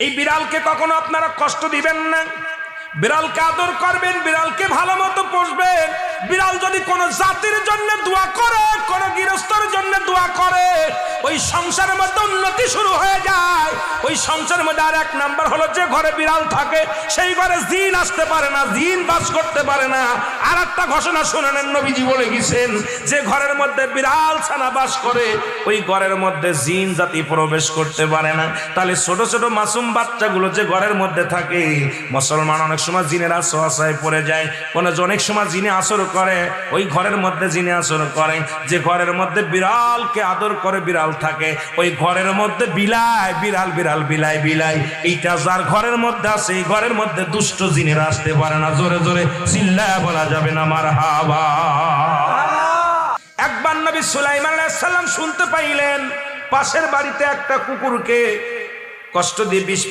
এই বিড়ালকে কখনো আপনারা কষ্ট দিবেন না, বিড়ালকে আদর করবেন, বিড়ালকে ভালো মতো পুষবেন। বিড়াল যদি কোনো জাতির জন্য দোয়া করে, কোন গৃহস্থর জন্য দোয়া করে, ওই সংসারের মধ্যে উন্নতি শুরু হয়ে যায়। ওই সংসারের মধ্যে আর এক নাম্বার হলো, যে ঘরে বিড়াল থাকে সেই ঘরে জিন আসতে পারে না, জিন বাস করতে পারে না। আর একটা ঘোষণা শুনে নেন, নবীজি বলে গেছেন, যে ঘরের মধ্যে বিড়াল ছানা বাস করে ওই ঘরের মধ্যে জিন জাতি প্রবেশ করতে পারে না। তাহলে ছোট ছোট মাসুম বাচ্চাগুলো যে ঘরের মধ্যে থাকে, মুসলমান অনেক সময় জিনের আশ্রয় পড়ে যায়, অনেক সময় জিনে আসর করে, ওই ঘরের মধ্যে জিনে আসর করে। যে ঘরের মধ্যে বিড়ালকে আদর করে বিড়াল থাকে, ওই ঘরের মধ্যে বিলাই বিড়াল বিড়াল বিলাই বিলাই, এইটা যার ঘরের মধ্যে আছে এই ঘরের মধ্যে দুষ্ট জিনেরা আসতে পারে না। জোরে জোরে চিল্লায়া বলা যাবে না মারহাবা। একবার নবী সুলাইমান আলাইহিস সালাম শুনতে পাইলেন পাশের বাড়িতে একটা কুকুরকে কষ্ট দিয়ে বিষ